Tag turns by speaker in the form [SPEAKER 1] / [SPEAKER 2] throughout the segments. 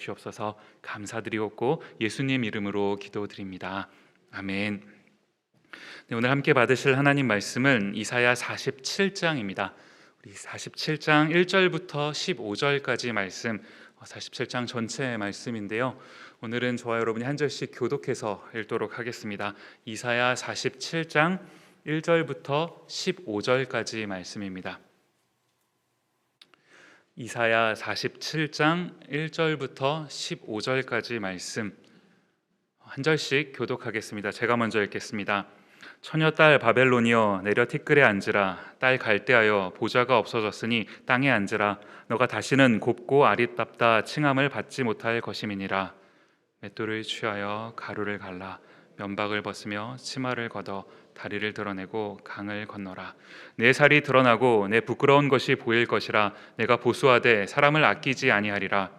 [SPEAKER 1] 주옵소서. 감사드리옵고 예수님 이름으로 기도드립니다. 아멘. 네, 오늘 함께 받으실 하나님 말씀은 이사야 47장입니다. 우리 47장 1절부터 15절까지 말씀, 47장 전체 말씀인데요. 오늘은 저와 여러분이 한 절씩 교독해서 읽도록 하겠습니다. 이사야 47장 1절부터 15절까지 말씀입니다. 이사야 47장 1절부터 15절까지 말씀 한 절씩 교독하겠습니다. 제가 먼저 읽겠습니다. 처녀 딸 바벨론이여 내려 티끌에 앉으라. 딸 갈대하여 보좌가 없어졌으니 땅에 앉으라. 너가 다시는 곱고 아리답다 칭함을 받지 못할 것임이니라. 맷돌을 취하여 가루를 갈라 면박을 벗으며 치마를 걷어 다리를 드러내고 강을 건너라. 내 살이 드러나고 내 부끄러운 것이 보일 것이라. 내가 보수하되 사람을 아끼지 아니하리라.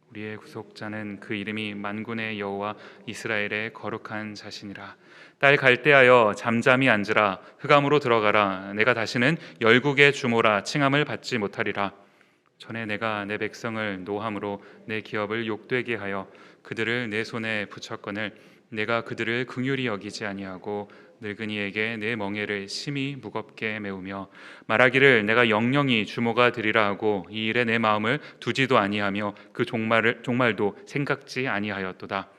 [SPEAKER 1] 우리의 구속자는 그 이름이 만군의 여호와 이스라엘의 거룩한 자신이라. 딸 갈대하여 잠잠히 앉으라. 흑암으로 들어가라. 내가 다시는 열국의 주모라 칭함을 받지 못하리라. 전에 내가 내 백성을 노함으로 내 기업을 욕되게 하여 그들을 내 손에 붙였거늘 내가 그들을 긍휼히 여기지 아니하고 늙은이에게 내 멍에를 심히 무겁게 메우며 말하기를 내가 영영이 주모가 되리라 하고 이 일에 내 마음을 두지도 아니하며 그 종말도 생각지 아니하였도다.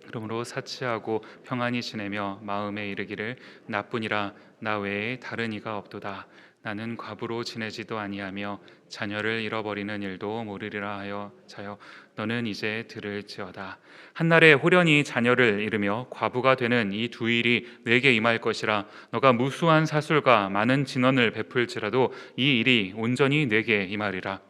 [SPEAKER 1] 그러므로 사치하고 평안히 지내며 마음에 이르기를 나뿐이라 나 외에 다른 이가 없도다. 나는 과부로 지내지도 아니하며 자녀를 잃어버리는 일도 모르리라 하여 자여 너는 이제 들을지어다. 한날에 호련히 자녀를 잃으며 과부가 되는 이 두 일이 내게 임할 것이라. 너가 무수한 사술과 많은 진언을 베풀지라도 이 일이 온전히 내게 임하리라.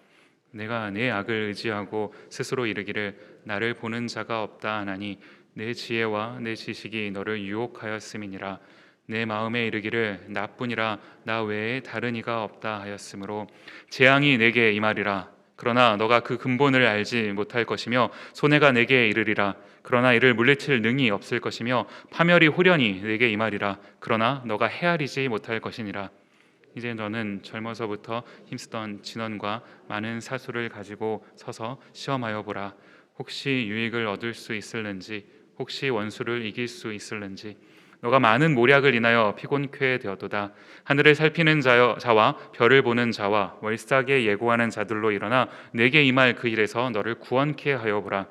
[SPEAKER 1] 내가 내 악을 의지하고 스스로 이르기를 나를 보는 자가 없다 하나니 내 지혜와 내 지식이 너를 유혹하였음이니라. 내 마음에 이르기를 나뿐이라 나 외에 다른 이가 없다 하였으므로 재앙이 내게 임하리라. 그러나 너가 그 근본을 알지 못할 것이며 손해가 내게 이르리라. 그러나 이를 물리칠 능이 없을 것이며 파멸이 호련히 내게 임하리라. 그러나 너가 헤아리지 못할 것이니라. 이제 너는 젊어서부터 힘쓰던 진언과 많은 사술을 가지고 서서 시험하여 보라. 혹시 유익을 얻을 수 있을는지, 혹시 원수를 이길 수 있을는지. 너가 많은 모략을 인하여 피곤케 되었도다. 하늘을 살피는 자와 별을 보는 자와 월삭에 예고하는 자들로 일어나 내게 임할 그 일에서 너를 구원케 하여 보라.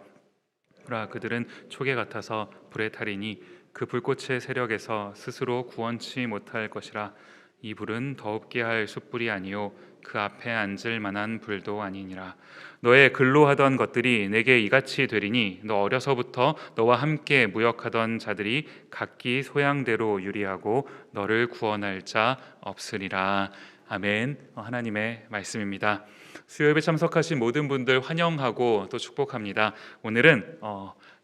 [SPEAKER 1] 그들은 촉에 같아서 불에 타리니 그 불꽃의 세력에서 스스로 구원치 못할 것이라. 이 불은 더웁게 할 숯불이 아니요 그 앞에 앉을 만한 불도 아니니라. 너의 근로하던 것들이 내게 이같이 되리니 너 어려서부터 너와 함께 무역하던 자들이 각기 소양대로 유리하고 너를 구원할 자 없으리라. 아멘. 하나님의 말씀입니다. 수요일에 참석하신 모든 분들 환영하고 또 축복합니다. 오늘은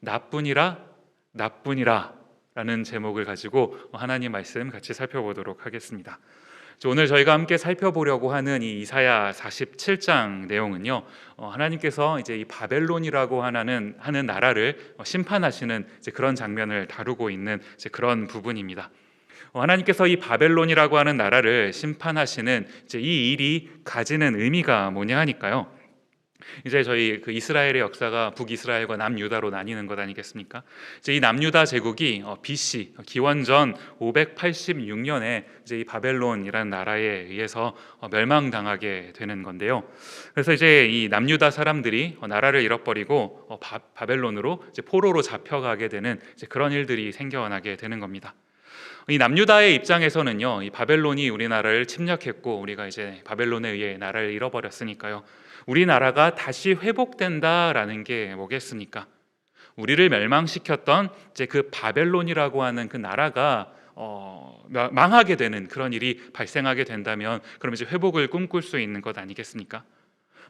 [SPEAKER 1] 나뿐이라 라는 제목을 가지고 하나님 말씀 같이 살펴보도록 하겠습니다. 오늘 저희가 함께 살펴보려고 하는 이 이사야 47장 내용은요, 하나님께서 이제 이 바벨론이라고 하는 나라를 심판하시는 이제 그런 장면을 다루고 있는 이제 그런 부분입니다. 하나님께서 이 바벨론이라고 하는 나라를 심판하시는 이제 이 일이 가지는 의미가 뭐냐 하니까요. 이제 저희 그 이스라엘의 역사가 북이스라엘과 남유다로 나뉘는 것 아니겠습니까? 이제 이 남유다 제국이 BC 기원전 586년에 이제 이 바벨론이라는 나라에 의해서 멸망당하게 되는 건데요. 그래서 이제 이 남유다 사람들이 나라를 잃어버리고 바벨론으로 이제 포로로 잡혀가게 되는 이제 그런 일들이 생겨나게 되는 겁니다. 이 남유다의 입장에서는요, 이 바벨론이 우리나라를 침략했고 우리가 이제 바벨론에 의해 나라를 잃어버렸으니까요, 우리나라가 다시 회복된다라는 게 뭐겠습니까? 우리를 멸망시켰던 이제 그 바벨론이라고 하는 그 나라가 망하게 되는 그런 일이 발생하게 된다면 그럼 이제 회복을 꿈꿀 수 있는 것 아니겠습니까?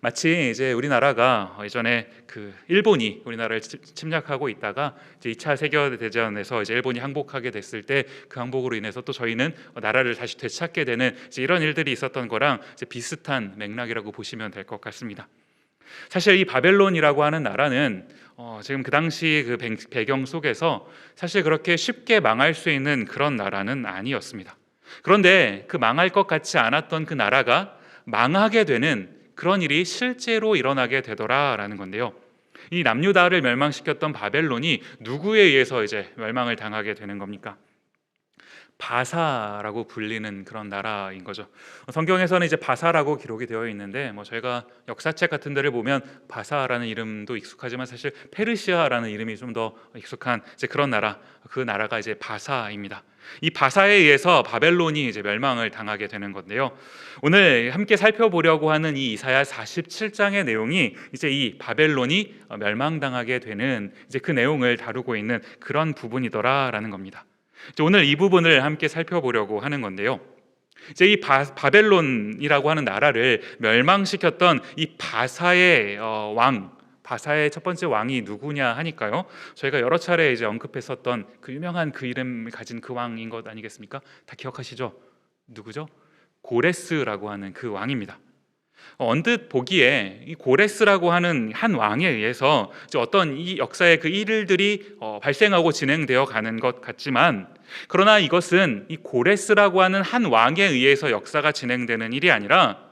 [SPEAKER 1] 마치 이제 우리나라가 예전에 그 일본이 우리나라를 침략하고 있다가 이제 2차 세계대전에서 이제 일본이 항복하게 됐을 때 그 항복으로 인해서 또 저희는 나라를 다시 되찾게 되는 이제 이런 일들이 있었던 거랑 이제 비슷한 맥락이라고 보시면 될 것 같습니다. 사실 이 바벨론이라고 하는 나라는 지금 그 당시 그 배경 속에서 사실 그렇게 쉽게 망할 수 있는 그런 나라는 아니었습니다. 그런데 그 망할 것 같지 않았던 그 나라가 망하게 되는 그런 일이 실제로 일어나게 되더라라는 건데요. 이 남유다를 멸망시켰던 바벨론이 누구에 의해서 이제 멸망을 당하게 되는 겁니까? 바사라고 불리는 그런 나라인 거죠. 성경에서는 이제 바사라고 기록이 되어 있는데 저희가 역사책 같은 데를 보면 바사라는 이름도 익숙하지만 사실 페르시아라는 이름이 좀 더 익숙한 이제 그런 나라, 그 나라가 이제 바사입니다. 이 바사에 의해서 바벨론이 이제 멸망을 당하게 되는 건데요. 오늘 함께 살펴보려고 하는 이 이사야 47장의 내용이 이제 이 바벨론이 멸망당하게 되는 이제 그 내용을 다루고 있는 그런 부분이더라라는 겁니다. 오늘 이 부분을 함께 살펴보려고 하는 건데요. 이제 이 바벨론이라고 하는 나라를 멸망시켰던 이 바사의 바사의 첫 번째 왕이 누구냐 하니까요. 저희가 여러 차례 이제 언급했었던 그 유명한 그 이름을 가진 그 왕인 것 아니겠습니까? 다 기억하시죠? 누구죠? 고레스라고 하는 그 왕입니다. 언뜻 보기에 이 고레스라고 하는 한 왕에 의해서 어떤 이 역사의 그 일들이 발생하고 진행되어 가는 것 같지만, 그러나 이것은 이 고레스라고 하는 한 왕에 의해서 역사가 진행되는 일이 아니라,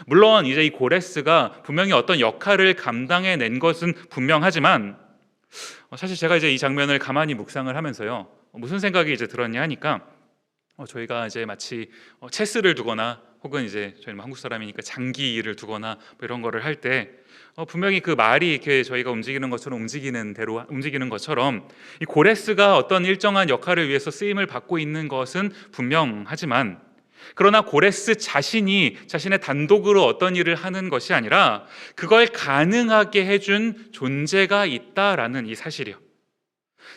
[SPEAKER 1] 물론 이제 이 고레스가 분명히 어떤 역할을 감당해낸 것은 분명하지만, 사실 제가 이제 이 장면을 가만히 묵상을 하면서요, 무슨 생각이 이제 들었냐 하니까, 저희가 이제 마치 체스를 두거나 혹은 이제 저희는 한국 사람이니까 장기를 두거나 이런 거를 할 때 분명히 그 말이 이렇게 저희가 움직이는 것처럼 움직이는 대로 움직이는 것처럼 이 고레스가 어떤 일정한 역할을 위해서 쓰임을 받고 있는 것은 분명하지만, 그러나 고레스 자신이 자신의 단독으로 어떤 일을 하는 것이 아니라 그걸 가능하게 해준 존재가 있다라는 이 사실이요.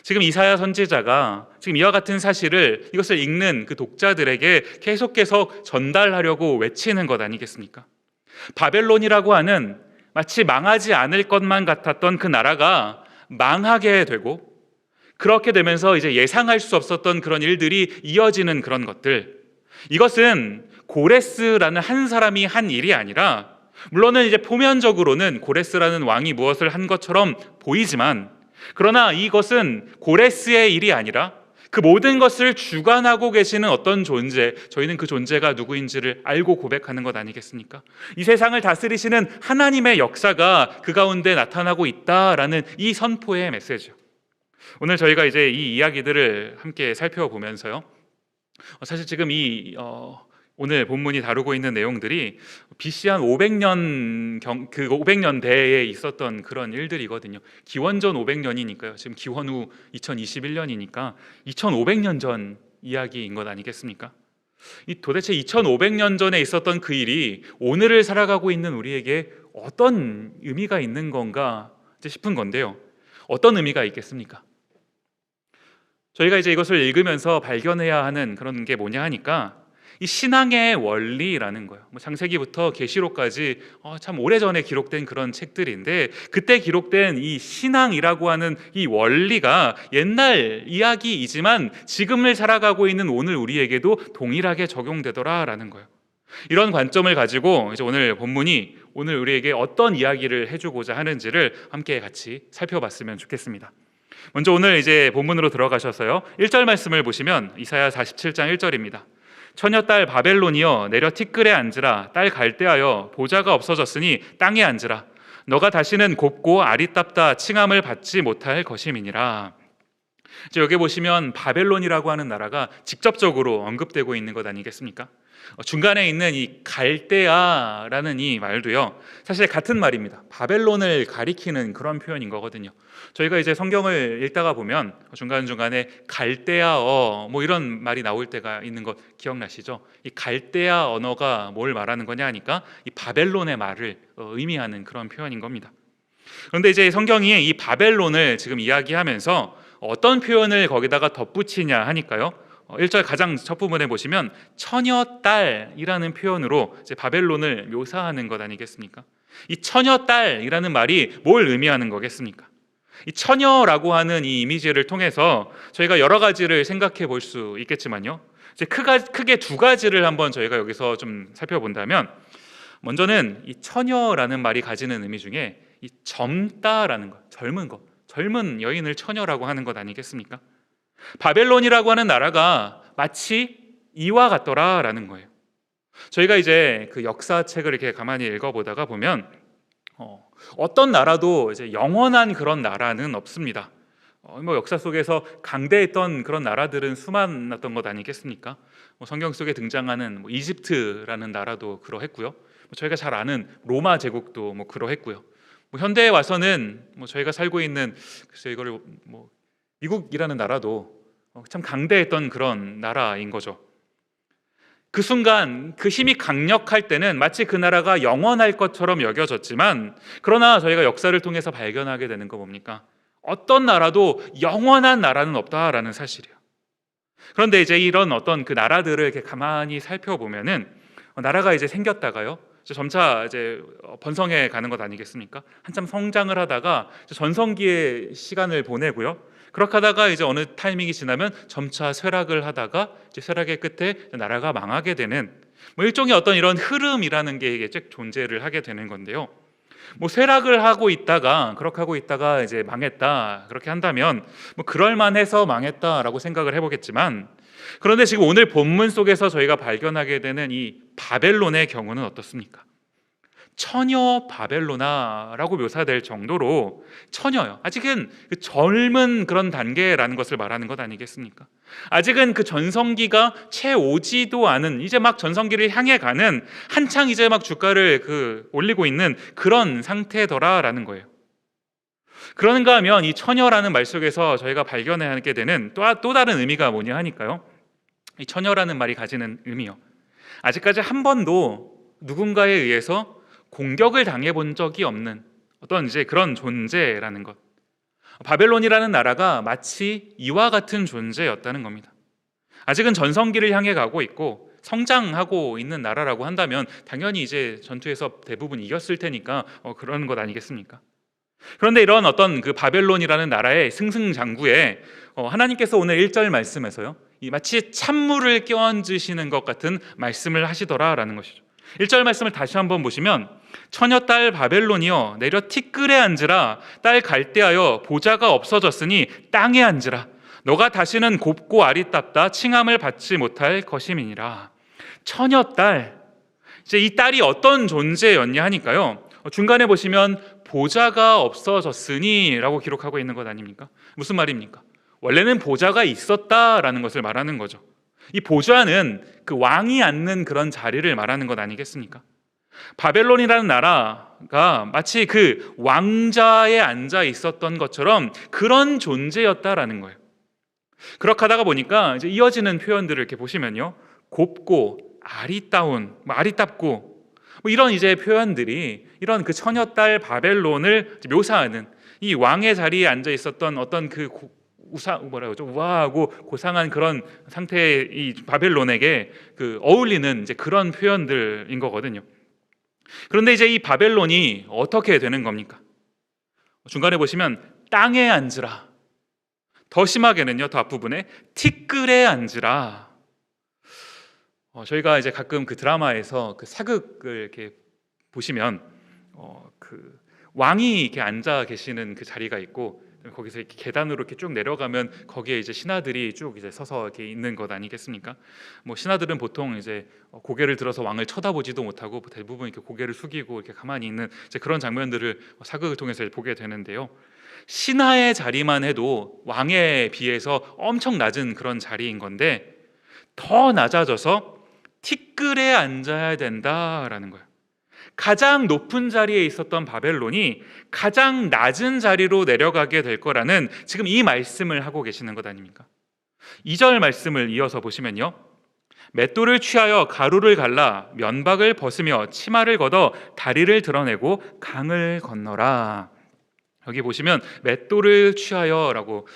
[SPEAKER 1] 지금 이사야 선지자가 지금 이와 같은 사실을 이것을 읽는 그 독자들에게 계속해서 전달하려고 외치는 것 아니겠습니까? 바벨론이라고 하는 마치 망하지 않을 것만 같았던 그 나라가 망하게 되고, 그렇게 되면서 이제 예상할 수 없었던 그런 일들이 이어지는 그런 것들, 이것은 고레스라는 한 사람이 한 일이 아니라, 물론은 이제 표면적으로는 고레스라는 왕이 무엇을 한 것처럼 보이지만, 그러나 이것은 고레스의 일이 아니라 그 모든 것을 주관하고 계시는 어떤 존재, 저희는 그 존재가 누구인지를 알고 고백하는 것 아니겠습니까? 이 세상을 다스리시는 하나님의 역사가 그 가운데 나타나고 있다라는 이 선포의 메시지요. 오늘 저희가 이제 이 이야기들을 함께 살펴보면서요, 사실 지금 오늘 본문이 다루고 있는 내용들이 BC 한 500년 그 500년대에 있었던 그런 일들이거든요. 기원전 500년이니까요. 지금 기원 후 2021년이니까 2500년 전 이야기인 것 아니겠습니까? 이 도대체 2500년 전에 있었던 그 일이 오늘을 살아가고 있는 우리에게 어떤 의미가 있는 건가 싶은 건데요. 어떤 의미가 있겠습니까? 저희가 이제 이것을 읽으면서 발견해야 하는 그런 게 뭐냐 하니까, 이 신앙의 원리라는 거예요. 창세기부터 계시록까지 참 오래전에 기록된 그런 책들인데, 그때 기록된 이 신앙이라고 하는 이 원리가 옛날 이야기이지만 지금을 살아가고 있는 오늘 우리에게도 동일하게 적용되더라라는 거예요. 이런 관점을 가지고 이제 오늘 본문이 오늘 우리에게 어떤 이야기를 해주고자 하는지를 함께 같이 살펴봤으면 좋겠습니다. 먼저 오늘 이제 본문으로 들어가셔서요, 1절 말씀을 보시면 이사야 47장 1절입니다. 처녀 딸 바벨론이여 내려 티끌에 앉으라. 딸 갈대하여 보좌가 없어졌으니 땅에 앉으라. 너가 다시는 곱고 아리따다 칭함을 받지 못할 것임이니라. 이제 여기 보시면 바벨론이라고 하는 나라가 직접적으로 언급되고 있는 것 아니겠습니까? 중간에 있는 이 갈대아라는 이 말도요, 사실 같은 말입니다. 바벨론을 가리키는 그런 표현인 거거든요. 저희가 이제 성경을 읽다가 보면 중간중간에 갈대아어 이런 말이 나올 때가 있는 거 기억나시죠? 이 갈대아 언어가 뭘 말하는 거냐 하니까 이 바벨론의 말을 의미하는 그런 표현인 겁니다. 그런데 이제 성경이 이 바벨론을 지금 이야기하면서 어떤 표현을 거기다가 덧붙이냐 하니까요, 1절 가장 첫 부분에 보시면 처녀딸이라는 표현으로 이제 바벨론을 묘사하는 것 아니겠습니까? 이 처녀딸이라는 말이 뭘 의미하는 거겠습니까? 이 처녀라고 하는 이 이미지를 통해서 저희가 여러 가지를 생각해 볼 수 있겠지만요, 이제 크게 두 가지를 한번 저희가 여기서 좀 살펴본다면, 먼저는 이 처녀라는 말이 가지는 의미 중에 이 젊다라는 것, 젊은 것, 젊은 여인을 처녀라고 하는 것 아니겠습니까? 바벨론이라고 하는 나라가 마치 이와 같더라라는 거예요. 저희가 이제 그 역사책을 이렇게 가만히 읽어보다가 보면 어떤 나라도 이제 영원한 그런 나라는 없습니다. 역사 속에서 강대했던 그런 나라들은 수많았던 것 아니겠습니까? 성경 속에 등장하는 이집트라는 나라도 그러했고요. 저희가 잘 아는 로마 제국도 그러했고요. 현대에 와서는 저희가 살고 있는 글쎄 이거를 미국이라는 나라도 참 강대했던 그런 나라인 거죠. 그 순간 그 힘이 강력할 때는 마치 그 나라가 영원할 것처럼 여겨졌지만, 그러나 저희가 역사를 통해서 발견하게 되는 거 뭡니까? 어떤 나라도 영원한 나라는 없다라는 사실이에요. 그런데 이제 이런 어떤 그 나라들을 이렇게 가만히 살펴보면은 나라가 이제 생겼다가요, 점차 이제 번성해 가는 것 아니겠습니까? 한참 성장을 하다가 전성기의 시간을 보내고요. 그렇게 하다가 이제 어느 타이밍이 지나면 점차 쇠락을 하다가 이제 쇠락의 끝에 나라가 망하게 되는 일종의 어떤 이런 흐름이라는 게 이게 쭉 존재를 하게 되는 건데요. 쇠락을 하고 있다가 그렇게 하고 있다가 이제 망했다 그렇게 한다면 그럴만해서 망했다라고 생각을 해보겠지만, 그런데 지금 오늘 본문 속에서 저희가 발견하게 되는 이 바벨론의 경우는 어떻습니까? 처녀 바벨로나라고 묘사될 정도로 처녀요. 아직은 그 젊은 그런 단계라는 것을 말하는 것 아니겠습니까? 아직은 그 전성기가 채 오지도 않은, 이제 막 전성기를 향해 가는, 한창 이제 막 주가를 올리고 있는 그런 상태더라라는 거예요. 그런가 하면 이 처녀라는 말 속에서 저희가 발견하게 되는 또 다른 의미가 뭐냐 하니까요, 이 처녀라는 말이 가지는 의미요, 아직까지 한 번도 누군가에 의해서 공격을 당해본 적이 없는 어떤 이제 그런 존재라는 것. 바벨론이라는 나라가 마치 이와 같은 존재였다는 겁니다. 아직은 전성기를 향해 가고 있고 성장하고 있는 나라라고 한다면 당연히 이제 전투에서 대부분 이겼을 테니까 그런 것 아니겠습니까? 그런데 이런 어떤 그 바벨론이라는 나라의 승승장구에 하나님께서 오늘 1절 말씀에서요, 이 마치 찬물을 끼얹으시는 것 같은 말씀을 하시더라라는 것이죠. 1절 말씀을 다시 한번 보시면, 처녀 딸 바벨론이여 내려 티끌에 앉으라. 딸 갈대하여 보좌가 없어졌으니 땅에 앉으라. 너가 다시는 곱고 아리답다 칭함을 받지 못할 것임이니라. 처녀 딸, 이제 이 딸이 어떤 존재였냐 하니까요, 중간에 보시면 보좌가 없어졌으니 라고 기록하고 있는 것 아닙니까? 무슨 말입니까? 원래는 보좌가 있었다라는 것을 말하는 거죠. 이 보좌는 그 왕이 앉는 그런 자리를 말하는 것 아니겠습니까? 바벨론이라는 나라가 마치 그 왕자에 앉아 있었던 것처럼 그런 존재였다라는 거예요. 그렇게 하다가 보니까 이제 이어지는 표현들을 이렇게 보시면요, 곱고 아리따운, 아리답고 이런 이제 표현들이 이런 그 처녀딸 바벨론을 묘사하는, 이 왕의 자리에 앉아 있었던 어떤 그 우아하고 고상한 그런 상태의 이 바벨론에게 어울리는 이제 그런 표현들인 거거든요. 그런데 이제 이 바벨론이 어떻게 되는 겁니까? 중간에 보시면 땅에 앉으라, 더 심하게는요, 더 앞부분에 티끌에 앉으라. 저희가 이제 가끔 그 드라마에서 그 사극을 이렇게 보시면 그 왕이 이렇게 앉아 계시는 그 자리가 있고, 거기서 이렇게 계단으로 이렇게 쭉 내려가면 거기에 이제 신하들이 쭉 이제 서서 이렇게 있는 것 아니겠습니까? 신하들은 보통 이제 고개를 들어서 왕을 쳐다보지도 못하고 대부분 이렇게 고개를 숙이고 이렇게 가만히 있는 이제 그런 장면들을 사극을 통해서 보게 되는데요. 신하의 자리만 해도 왕에 비해서 엄청 낮은 그런 자리인 건데, 더 낮아져서 티끌에 앉아야 된다라는 거예요. 가장 높은 자리에 있었던 바벨론이 가장 낮은 자리로 내려가게 될 거라는 지금 이 말씀을 하고 계시는 것 아닙니까? 2절 말씀을 이어서 보시면요, 맷돌을 취하여 가루를 갈라 면박을 벗으며 치마를 걷어 다리를 드러내고 강을 건너라. 여기 보시면 맷돌을 취하여라고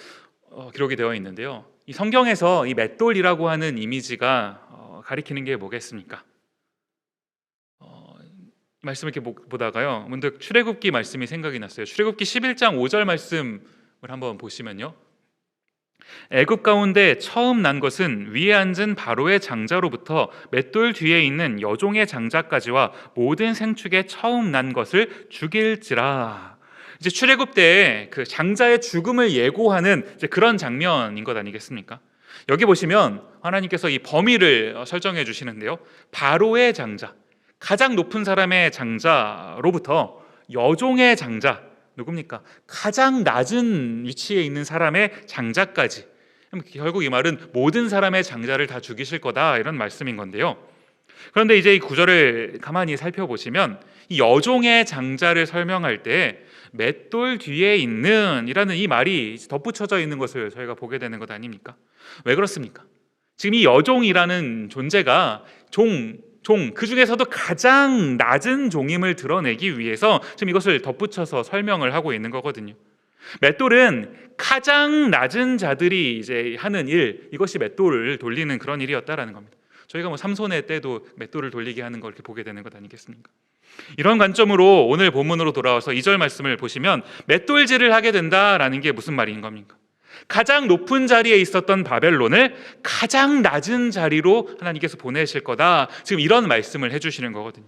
[SPEAKER 1] 기록이 되어 있는데요, 이 성경에서 이 맷돌이라고 하는 이미지가 가리키는 게 뭐겠습니까? 말씀을 이렇게 보다가요, 문득 출애굽기 말씀이 생각이 났어요. 출애굽기 11장 5절 말씀을 한번 보시면요, 애굽 가운데 처음 난 것은 위에 앉은 바로의 장자로부터 맷돌 뒤에 있는 여종의 장자까지와 모든 생축에 처음 난 것을 죽일지라. 이제 출애굽 때에 그 장자의 죽음을 예고하는 이제 그런 장면인 것 아니겠습니까? 여기 보시면 하나님께서 이 범위를 설정해 주시는데요, 바로의 장자, 가장 높은 사람의 장자로부터 여종의 장자, 누굽니까? 가장 낮은 위치에 있는 사람의 장자까지. 결국 이 말은 모든 사람의 장자를 다 죽이실 거다, 이런 말씀인 건데요. 그런데 이제 이 구절을 가만히 살펴보시면 이 여종의 장자를 설명할 때 맷돌 뒤에 있는 이라는 이 말이 덧붙여져 있는 것을 저희가 보게 되는 것 아닙니까? 왜 그렇습니까? 지금 이 여종이라는 존재가 그 중에서도 가장 낮은 종임을 드러내기 위해서 지금 이것을 덧붙여서 설명을 하고 있는 거거든요. 맷돌은 가장 낮은 자들이 이제 하는 일, 이것이 맷돌을 돌리는 그런 일이었다라는 겁니다. 저희가 뭐 삼손의 때도 맷돌을 돌리게 하는 걸 이렇게 보게 되는 것 아니겠습니까? 이런 관점으로 오늘 본문으로 돌아와서 2절 말씀을 보시면 맷돌질을 하게 된다라는 게 무슨 말인 겁니까? 가장 높은 자리에 있었던 바벨론을 가장 낮은 자리로 하나님께서 보내실 거다, 지금 이런 말씀을 해주시는 거거든요.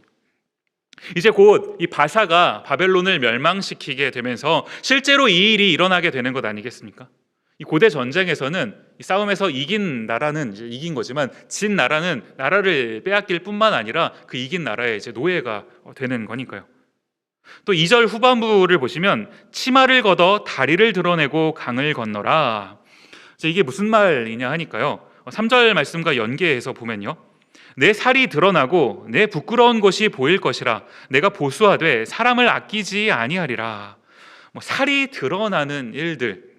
[SPEAKER 1] 이제 곧 이 바사가 바벨론을 멸망시키게 되면서 실제로 이 일이 일어나게 되는 것 아니겠습니까? 이 고대 전쟁에서는 이 싸움에서 이긴 나라는 이제 이긴 거지만 진 나라는 나라를 빼앗길 뿐만 아니라 그 이긴 나라의 이제 노예가 되는 거니까요. 또 2절 후반부를 보시면 치마를 걷어 다리를 드러내고 강을 건너라. 이게 무슨 말이냐 하니까요, 3절 말씀과 연계해서 보면요, 내 살이 드러나고 내 부끄러운 것이 보일 것이라 내가 보수하되 사람을 아끼지 아니하리라. 살이 드러나는 일들,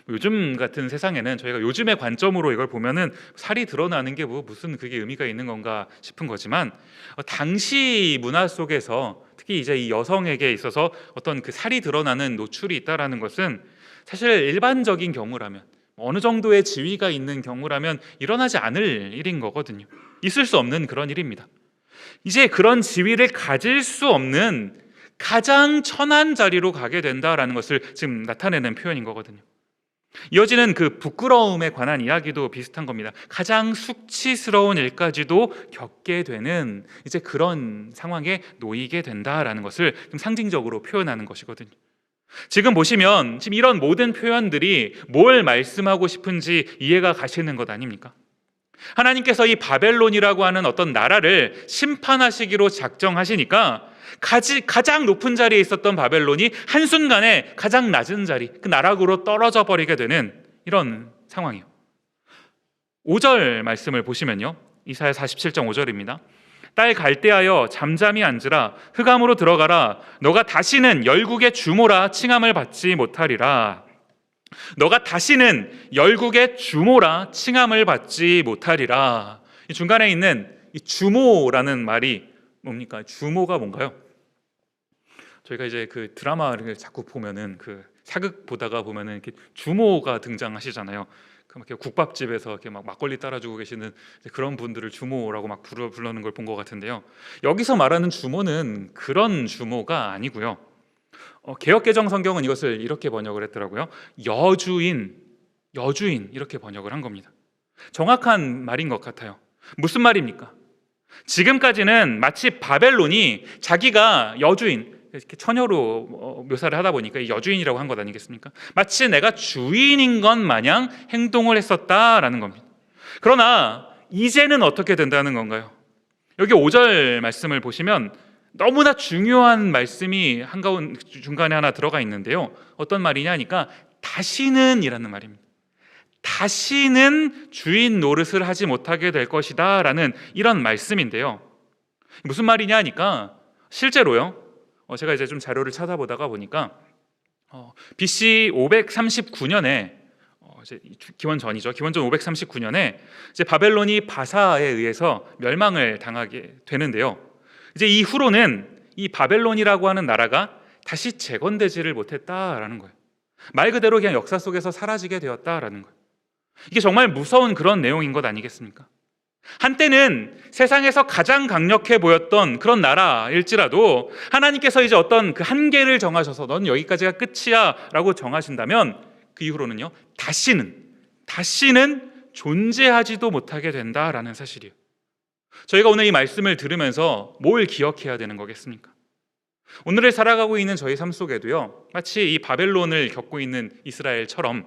[SPEAKER 1] 요즘 같은 세상에는 저희가 요즘의 관점으로 이걸 보면은 살이 드러나는 게 무슨 그게 의미가 있는 건가 싶은 거지만, 당시 문화 속에서 특히 이제 이 여성에게 있어서 어떤 그 살이 드러나는 노출이 있다라는 것은 사실 일반적인 경우라면, 어느 정도의 지위가 있는 경우라면 일어나지 않을 일인 거거든요. 있을 수 없는 그런 일입니다. 이제 그런 지위를 가질 수 없는 가장 천한 자리로 가게 된다라는 것을 지금 나타내는 표현인 거거든요. 이어지는 그 부끄러움에 관한 이야기도 비슷한 겁니다. 가장 수치스러운 일까지도 겪게 되는 이제 그런 상황에 놓이게 된다라는 것을 좀 상징적으로 표현하는 것이거든요. 지금 보시면 지금 이런 모든 표현들이 뭘 말씀하고 싶은지 이해가 가시는 것 아닙니까? 하나님께서 이 바벨론이라고 하는 어떤 나라를 심판하시기로 작정하시니까 가장 높은 자리에 있었던 바벨론이 한순간에 가장 낮은 자리, 그 나락으로 떨어져 버리게 되는 이런 상황이에요. 5절 말씀을 보시면요, 이사야 47장 5절입니다. 딸 갈대하여 잠잠히 앉으라. 흑암으로 들어가라. 너가 다시는 열국의 주모라 칭함을 받지 못하리라. 너가 다시는 열국의 주모라 칭함을 받지 못하리라. 이 중간에 있는 이 주모라는 말이 뭡니까? 주모가 뭔가요? 저희가 이제 그 드라마를 자꾸 보면은 그 사극 보다가 보면은 이렇게 주모가 등장하시잖아요. 이렇게 국밥집에서 이렇게 막 막걸리 따라주고 계시는 그런 분들을 주모라고 막 부르는 걸 본 것 같은데요. 여기서 말하는 주모는 그런 주모가 아니고요. 개역개정 성경은 이것을 이렇게 번역을 했더라고요. 여주인 이렇게 번역을 한 겁니다. 정확한 말인 것 같아요. 무슨 말입니까? 지금까지는 마치 바벨론이 자기가 여주인, 이렇게 처녀로 묘사를 하다 보니까 여주인이라고 한 것 아니겠습니까? 마치 내가 주인인 것 마냥 행동을 했었다라는 겁니다. 그러나 이제는 어떻게 된다는 건가요? 여기 5절 말씀을 보시면 너무나 중요한 말씀이 중간에 하나 들어가 있는데요. 어떤 말이냐 하니까 다시는 이라는 말입니다. 다시는 주인 노릇을 하지 못하게 될 것이다 라는 이런 말씀인데요. 무슨 말이냐 하니까 실제로요, 제가 이제 좀 자료를 찾아보다가 보니까 BC 539년에 기원 전 539년에 이제 바벨론이 바사에 의해서 멸망을 당하게 되는데요. 이제 이후로는 이 바벨론이라고 하는 나라가 다시 재건되지를 못했다라는 거예요. 말 그대로 그냥 역사 속에서 사라지게 되었다라는 거예요. 이게 정말 무서운 그런 내용인 것 아니겠습니까? 한때는 세상에서 가장 강력해 보였던 그런 나라일지라도 하나님께서 이제 어떤 그 한계를 정하셔서 넌 여기까지가 끝이야 라고 정하신다면 그 이후로는요, 다시는 존재하지도 못하게 된다라는 사실이에요. 저희가 오늘 이 말씀을 들으면서 뭘 기억해야 되는 거겠습니까? 오늘을 살아가고 있는 저희 삶 속에도요, 마치 이 바벨론을 겪고 있는 이스라엘처럼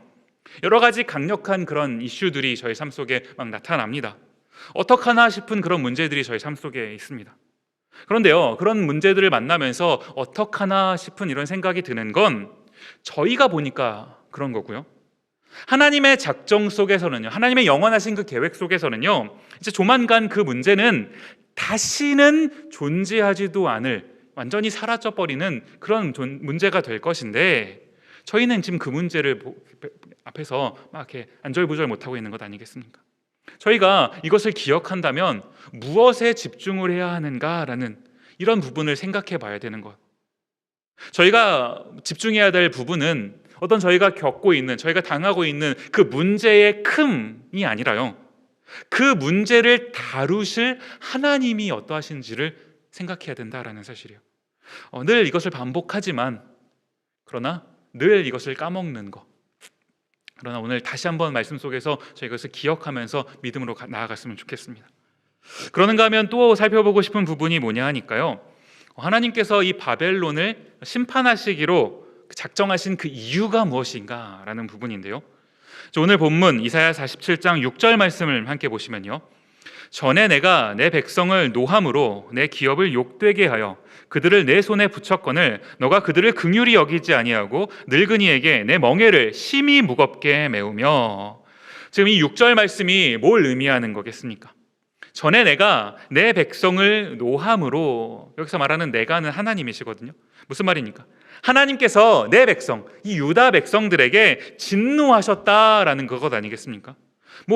[SPEAKER 1] 여러 가지 강력한 그런 이슈들이 저희 삶 속에 막 나타납니다. 어떡하나 싶은 그런 문제들이 저희 삶 속에 있습니다. 그런데요, 그런 문제들을 만나면서 어떡하나 싶은 이런 생각이 드는 건 저희가 보니까 그런 거고요. 하나님의 작정 속에서는요, 하나님의 영원하신 그 계획 속에서는요, 이제 조만간 그 문제는 다시는 존재하지도 않을, 완전히 사라져버리는 그런 문제가 될 것인데, 저희는 지금 그 문제를 앞에서 막 이렇게 안절부절 못하고 있는 것 아니겠습니까? 저희가 이것을 기억한다면 무엇에 집중을 해야 하는가라는 이런 부분을 생각해 봐야 되는 것. 저희가 집중해야 될 부분은 어떤 저희가 겪고 있는, 저희가 당하고 있는 그 문제의 큼이 아니라요, 그 문제를 다루실 하나님이 어떠하신지를 생각해야 된다라는 사실이에요. 늘 이것을 반복하지만, 그러나 늘 이것을 까먹는 것. 그러나 오늘 다시 한번 말씀 속에서 저희 이것을 기억하면서 믿음으로 나아갔으면 좋겠습니다. 그러는가 하면 또 살펴보고 싶은 부분이 뭐냐 하니까요, 하나님께서 이 바벨론을 심판하시기로 작정하신 그 이유가 무엇인가라는 부분인데요, 오늘 본문 이사야 47장 6절 말씀을 함께 보시면요, 전에 내가 내 백성을 노함으로 내 기업을 욕되게 하여 그들을 내 손에 붙였거늘 너가 그들을 긍휼히 여기지 아니하고 늙은이에게 내 멍에를 심히 무겁게 메우며. 지금 이 6절 말씀이 뭘 의미하는 거겠습니까? 전에 내가 내 백성을 노함으로, 여기서 말하는 내가는 하나님이시거든요. 무슨 말입니까? 하나님께서 내 백성, 이 유다 백성들에게 진노하셨다라는 그것 아니겠습니까?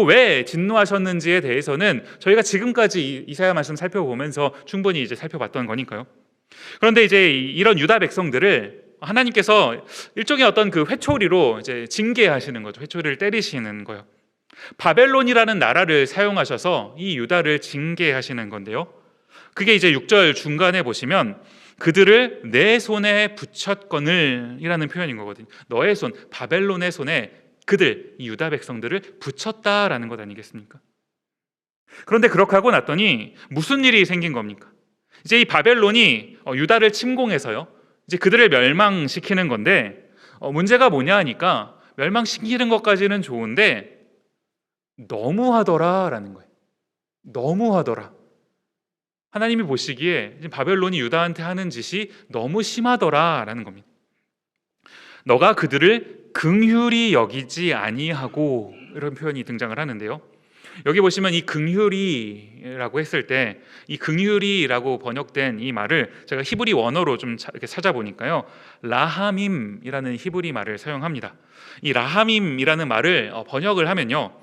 [SPEAKER 1] 왜 진노하셨는지에 대해서는 저희가 지금까지 이사야 말씀 살펴보면서 충분히 이제 살펴봤던 거니까요. 그런데 이제 이런 유다 백성들을 하나님께서 일종의 어떤 그 회초리로 이제 징계하시는 거죠. 회초리를 때리시는 거예요. 바벨론이라는 나라를 사용하셔서 이 유다를 징계하시는 건데요, 그게 이제 6절 중간에 보시면 그들을 내 손에 붙였거늘 이라는 표현인 거거든요. 너의 손, 바벨론의 손에 그들, 이 유다 백성들을 붙였다라는 것 아니겠습니까? 그런데 그렇게 하고 났더니 무슨 일이 생긴 겁니까? 이제 이 바벨론이 유다를 침공해서요, 이제 그들을 멸망시키는 건데, 문제가 뭐냐 하니까 멸망시키는 것까지는 좋은데 너무하더라라는 거예요. 너무하더라. 하나님이 보시기에 바벨론이 유다한테 하는 짓이 너무 심하더라라는 겁니다. 너가 그들을 긍휼히 여기지 아니하고, 이런 표현이 등장을 하는데요, 여기 보시면 이 긍휼히라고 했을 때 이 긍휼히라고 번역된 이 말을 제가 히브리 원어로 좀 이렇게 찾아보니까요, 라하밈이라는 히브리 말을 사용합니다. 이 라하밈이라는 말을 번역을 하면요,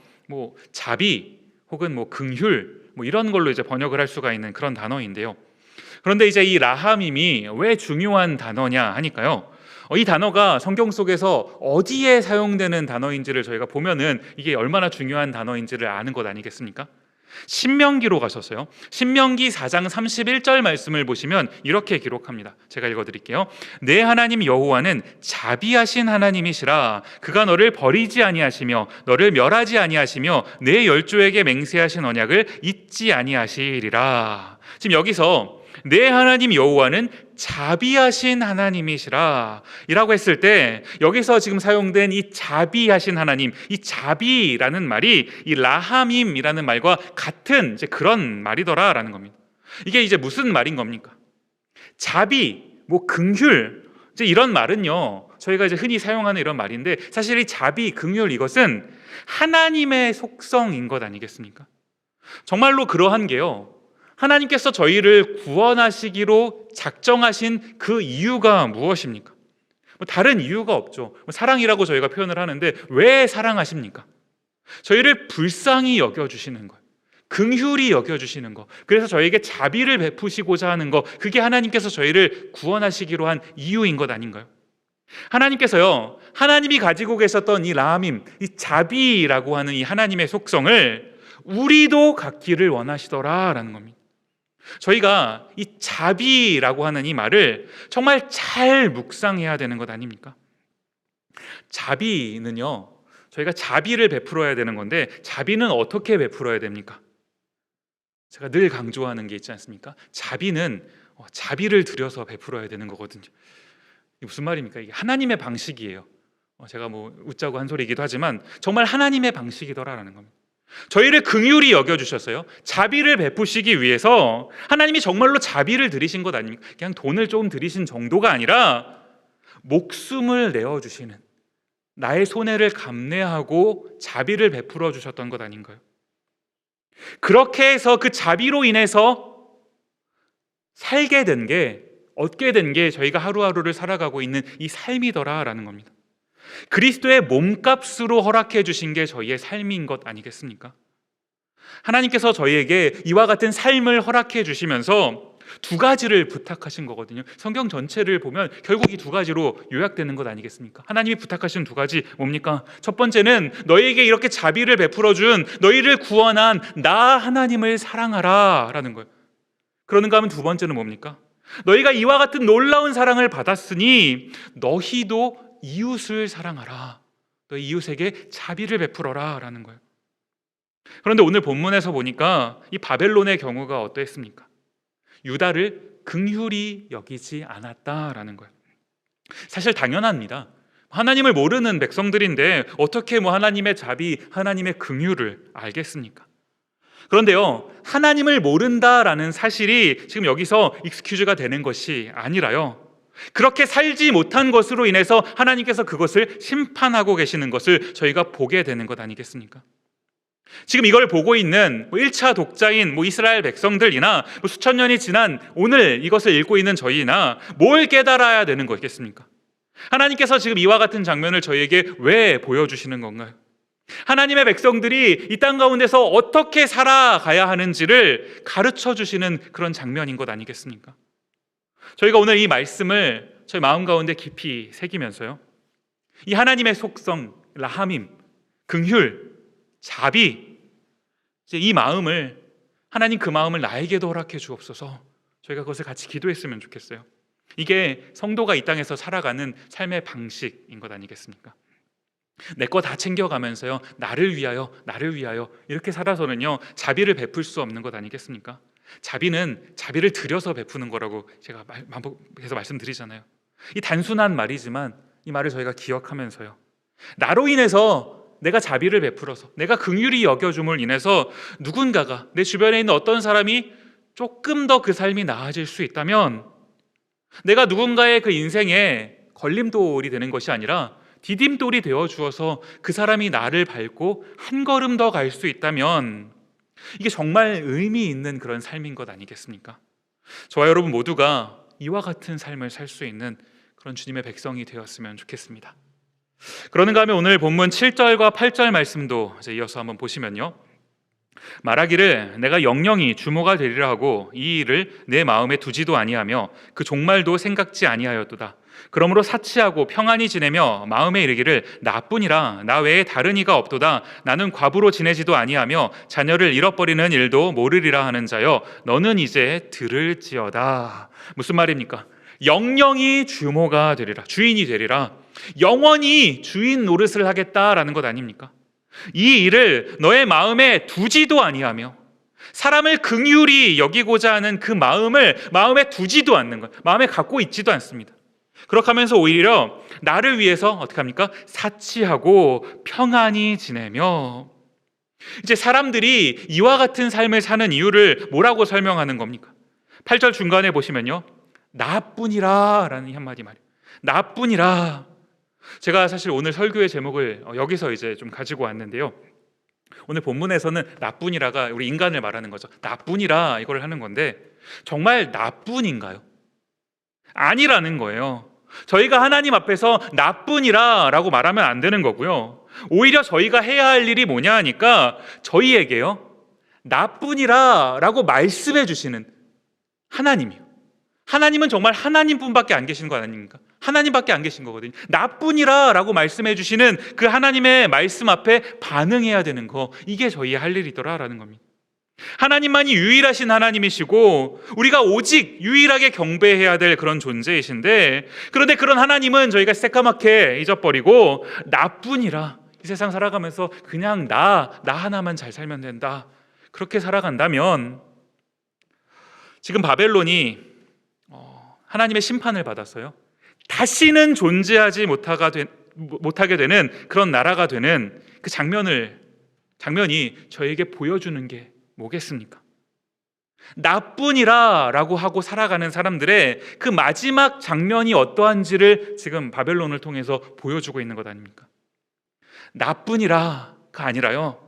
[SPEAKER 1] 자비 혹은 긍휼 이런 걸로 이제 번역을 할 수가 있는 그런 단어인데요. 그런데 이제 이 라하밈이 왜 중요한 단어냐 하니까요, 이 단어가 성경 속에서 어디에 사용되는 단어인지를 저희가 보면은 이게 얼마나 중요한 단어인지를 아는 것 아니겠습니까? 신명기로 가셔서요, 신명기 4장 31절 말씀을 보시면 이렇게 기록합니다. 제가 읽어드릴게요. 내 하나님 여호와는 자비하신 하나님이시라. 그가 너를 버리지 아니하시며 너를 멸하지 아니하시며 내 열조에게 맹세하신 언약을 잊지 아니하시리라. 지금 여기서 내 하나님 여호와는 자비하신 하나님이시라 이라고 했을 때, 여기서 지금 사용된 이 자비하신 하나님, 이 자비라는 말이 이 라하밈이라는 말과 같은 이제 그런 말이더라라는 겁니다. 이게 이제 무슨 말인 겁니까? 자비, 긍휼, 이제 이런 말은요, 저희가 이제 흔히 사용하는 이런 말인데, 사실 이 자비, 긍휼, 이것은 하나님의 속성인 것 아니겠습니까? 정말로 그러한 게요, 하나님께서 저희를 구원하시기로 작정하신 그 이유가 무엇입니까? 다른 이유가 없죠. 사랑이라고 저희가 표현을 하는데 왜 사랑하십니까? 저희를 불쌍히 여겨주시는 것, 긍휼히 여겨주시는 것, 그래서 저희에게 자비를 베푸시고자 하는 것, 그게 하나님께서 저희를 구원하시기로 한 이유인 것 아닌가요? 하나님께서요, 하나님이 가지고 계셨던 이 라함임, 이 자비라고 하는 이 하나님의 속성을 우리도 갖기를 원하시더라라는 겁니다. 저희가 이 자비라고 하는 이 말을 정말 잘 묵상해야 되는 것 아닙니까? 자비는요, 저희가 자비를 베풀어야 되는 건데, 자비는 어떻게 베풀어야 됩니까? 제가 늘 강조하는 게 있지 않습니까? 자비는 자비를 들여서 베풀어야 되는 거거든요. 이게 무슨 말입니까? 이게 하나님의 방식이에요. 제가 웃자고 한 소리이기도 하지만 정말 하나님의 방식이더라라는 겁니다. 저희를 긍휼히 여겨주셨어요. 자비를 베푸시기 위해서 하나님이 정말로 자비를 들이신 것 아닙니까? 그냥 돈을 조금 들이신 정도가 아니라 목숨을 내어주시는, 나의 손해를 감내하고 자비를 베풀어 주셨던 것 아닌가요? 그렇게 해서 그 자비로 인해서 살게 된 게, 얻게 된 게 저희가 하루하루를 살아가고 있는 이 삶이더라라는 겁니다. 그리스도의 몸값으로 허락해 주신 게 저희의 삶인 것 아니겠습니까? 하나님께서 저희에게 이와 같은 삶을 허락해 주시면서 두 가지를 부탁하신 거거든요. 성경 전체를 보면 결국 이 두 가지로 요약되는 것 아니겠습니까? 하나님이 부탁하신 두 가지 뭡니까? 첫 번째는 너희에게 이렇게 자비를 베풀어 준, 너희를 구원한 나 하나님을 사랑하라 라는 거예요. 그러는가 하면 두 번째는 뭡니까? 너희가 이와 같은 놀라운 사랑을 받았으니 너희도 이웃을 사랑하라. 너희 이웃에게 자비를 베풀어라 라는 거예요. 그런데 오늘 본문에서 보니까 이 바벨론의 경우가 어떠했습니까? 유다를 긍휼히 여기지 않았다라는 거예요. 사실 당연합니다. 하나님을 모르는 백성들인데 어떻게 하나님의 자비, 하나님의 긍휼을 알겠습니까? 그런데요, 하나님을 모른다라는 사실이 지금 여기서 익스큐즈가 되는 것이 아니라요, 그렇게 살지 못한 것으로 인해서 하나님께서 그것을 심판하고 계시는 것을 저희가 보게 되는 것 아니겠습니까? 지금 이걸 보고 있는 1차 독자인 이스라엘 백성들이나 수천 년이 지난 오늘 이것을 읽고 있는 저희나 뭘 깨달아야 되는 거겠습니까? 하나님께서 지금 이와 같은 장면을 저희에게 왜 보여주시는 건가요? 하나님의 백성들이 이 땅 가운데서 어떻게 살아가야 하는지를 가르쳐 주시는 그런 장면인 것 아니겠습니까? 저희가 오늘 이 말씀을 저희 마음 가운데 깊이 새기면서요, 이 하나님의 속성, 라하밈, 긍휼, 자비, 이 마음을, 하나님 그 마음을 나에게도 허락해 주옵소서, 저희가 그것을 같이 기도했으면 좋겠어요. 이게 성도가 이 땅에서 살아가는 삶의 방식인 것 아니겠습니까? 내 거 다 챙겨가면서요, 나를 위하여 이렇게 살아서는요 자비를 베풀 수 없는 것 아니겠습니까? 자비는 자비를 들여서 베푸는 거라고 제가 반복해서 말씀드리잖아요. 이 단순한 말이지만 이 말을 저희가 기억하면서요, 나로 인해서 내가 자비를 베풀어서, 내가 긍휼히 여겨줌을 인해서 누군가가, 내 주변에 있는 어떤 사람이 조금 더 그 삶이 나아질 수 있다면, 내가 누군가의 그 인생에 걸림돌이 되는 것이 아니라 디딤돌이 되어 주어서 그 사람이 나를 밟고 한 걸음 더 갈 수 있다면, 이게 정말 의미 있는 그런 삶인 것 아니겠습니까? 저와 여러분 모두가 이와 같은 삶을 살 수 있는 그런 주님의 백성이 되었으면 좋겠습니다. 그러는가 하면 오늘 본문 7절과 8절 말씀도 이어서 한번 보시면요, 말하기를 내가 영영이 주모가 되리라 하고 이 일을 내 마음에 두지도 아니하며 그 종말도 생각지 아니하였도다. 그러므로 사치하고 평안히 지내며 마음에 이르기를 나뿐이라 나 외에 다른 이가 없도다. 나는 과부로 지내지도 아니하며 자녀를 잃어버리는 일도 모르리라 하는 자여, 너는 이제 들을지어다. 무슨 말입니까? 영영이 주모가 되리라, 주인이 되리라, 영원히 주인 노릇을 하겠다라는 것 아닙니까? 이 일을 너의 마음에 두지도 아니하며, 사람을 긍휼히 여기고자 하는 그 마음을 마음에 두지도 않는 것, 마음에 갖고 있지도 않습니다. 그렇게 하면서 오히려 나를 위해서 어떻게 합니까? 사치하고 평안히 지내며. 이제 사람들이 이와 같은 삶을 사는 이유를 뭐라고 설명하는 겁니까? 8절 중간에 보시면요, 나뿐이라 라는 한마디 말이에요. 나뿐이라. 제가 사실 오늘 설교의 제목을 여기서 이제 좀 가지고 왔는데요, 오늘 본문에서는 나뿐이라가 우리 인간을 말하는 거죠. 나뿐이라 이걸 하는 건데, 정말 나뿐인가요? 아니라는 거예요. 저희가 하나님 앞에서 나뿐이라 라고 말하면 안 되는 거고요, 오히려 저희가 해야 할 일이 뭐냐 하니까 저희에게요, 나뿐이라 라고 말씀해 주시는 하나님이요, 하나님은 정말 하나님뿐밖에 안 계시는 거 아닙니까? 하나님밖에 안 계신 거거든요. 나뿐이라 라고 말씀해 주시는 그 하나님의 말씀 앞에 반응해야 되는 거, 이게 저희의 할 일이더라 라는 겁니다. 하나님만이 유일하신 하나님이시고 우리가 오직 유일하게 경배해야 될 그런 존재이신데, 그런데 그런 하나님은 저희가 새까맣게 잊어버리고 나뿐이라, 이 세상 살아가면서 그냥 나 하나만 잘 살면 된다, 그렇게 살아간다면 지금 바벨론이 하나님의 심판을 받았어요. 다시는 존재하지 못하게 되는 그런 나라가 되는 그 장면을 장면이 저에게 보여주는 게 뭐겠습니까? 나뿐이라 라고 하고 살아가는 사람들의 그 마지막 장면이 어떠한지를 지금 바벨론을 통해서 보여주고 있는 것 아닙니까? 나뿐이라가 아니라요,